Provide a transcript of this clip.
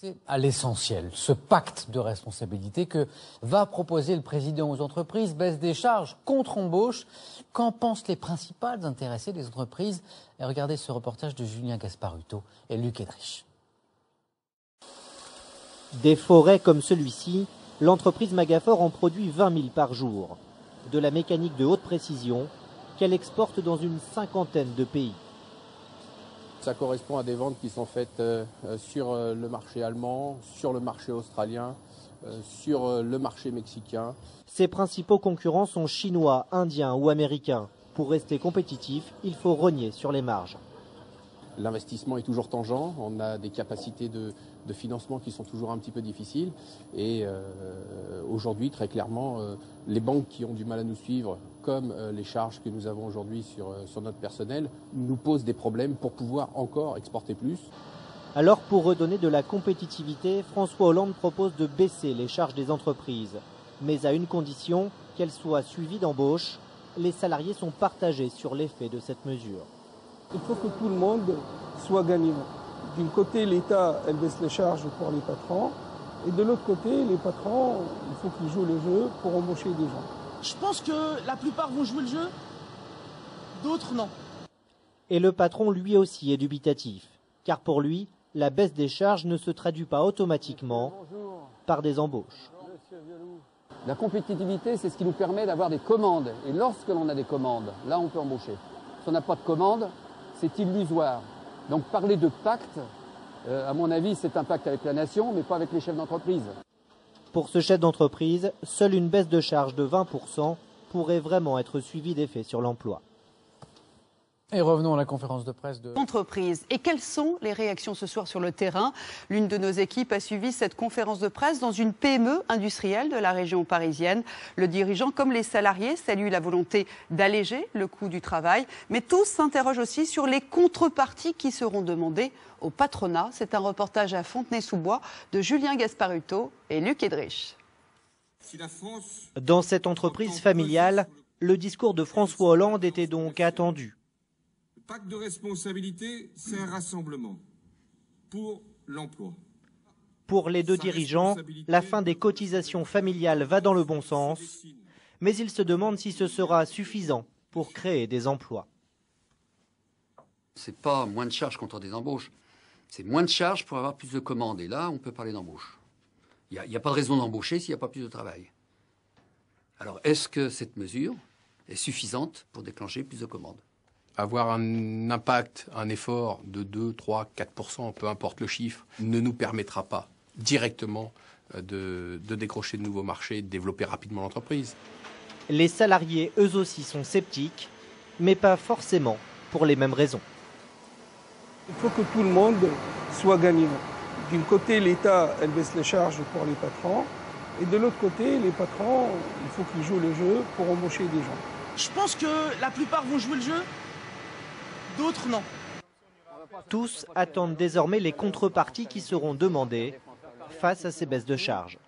C'est à l'essentiel, ce pacte de responsabilité que va proposer le président aux entreprises, baisse des charges, contre-embauche. Qu'en pensent les principales intéressées des entreprises? Et regardez ce reportage de Julien Gasparuto et Luc Edrich. Des forêts comme celui-ci, l'entreprise Magafor en produit 20 000 par jour. De la mécanique de haute précision qu'elle exporte dans une cinquantaine de pays. Ça correspond à des ventes qui sont faites sur le marché allemand, sur le marché australien, sur le marché mexicain. Ses principaux concurrents sont chinois, indiens ou américains. Pour rester compétitif, il faut rogner sur les marges. L'investissement est toujours tangent, on a des capacités de financement qui sont toujours un petit peu difficiles. Et aujourd'hui, très clairement, les banques qui ont du mal à nous suivre, comme les charges que nous avons aujourd'hui sur notre personnel, nous posent des problèmes pour pouvoir encore exporter plus. Alors pour redonner de la compétitivité, François Hollande propose de baisser les charges des entreprises. Mais à une condition, qu'elles soient suivies d'embauche. Les salariés sont partagés sur l'effet de cette mesure. Il faut que tout le monde soit gagnant. D'un côté, l'État, elle baisse les charges pour les patrons. Et de l'autre côté, les patrons, il faut qu'ils jouent le jeu pour embaucher des gens. Je pense que la plupart vont jouer le jeu, d'autres non. Et le patron, lui aussi, est dubitatif. Car pour lui, la baisse des charges ne se traduit pas automatiquement par des embauches. La compétitivité, c'est ce qui nous permet d'avoir des commandes. Et lorsque l'on a des commandes, là, on peut embaucher. Si on n'a pas de commandes, c'est illusoire. Donc parler de pacte, à mon avis, c'est un pacte avec la nation, mais pas avec les chefs d'entreprise. Pour ce chef d'entreprise, seule une baisse de charge de 20% pourrait vraiment être suivie d'effet sur l'emploi. Et revenons à la conférence de presse de entreprise. Et quelles sont les réactions ce soir sur le terrain? L'une de nos équipes a suivi cette conférence de presse dans une PME industrielle de la région parisienne. Le dirigeant, comme les salariés, salue la volonté d'alléger le coût du travail. Mais tous s'interrogent aussi sur les contreparties qui seront demandées au patronat. C'est un reportage à Fontenay-sous-Bois de Julien Gasparuto et Luc Edrich. Dans cette entreprise familiale, le discours de François Hollande était donc attendu. Le pacte de responsabilité, c'est un rassemblement pour l'emploi. Pour les deux dirigeants, la fin des cotisations familiales va dans le bon sens, mais ils se demandent si ce sera suffisant pour créer des emplois. C'est pas moins de charges contre des embauches, c'est moins de charges pour avoir plus de commandes. Et là, on peut parler d'embauche. Il n'y a pas de raison d'embaucher s'il n'y a pas plus de travail. Alors, est-ce que cette mesure est suffisante pour déclencher plus de commandes ? Avoir un impact, un effort de 2, 3, 4%, peu importe le chiffre, ne nous permettra pas directement de décrocher de nouveaux marchés et de développer rapidement l'entreprise. Les salariés, eux aussi, sont sceptiques, mais pas forcément pour les mêmes raisons. Il faut que tout le monde soit gagnant. D'un côté, l'État, elle baisse les charges pour les patrons. Et de l'autre côté, les patrons, il faut qu'ils jouent le jeu pour embaucher des gens. Je pense que la plupart vont jouer le jeu, d'autres non. Tous attendent désormais les contreparties qui seront demandées face à ces baisses de charges.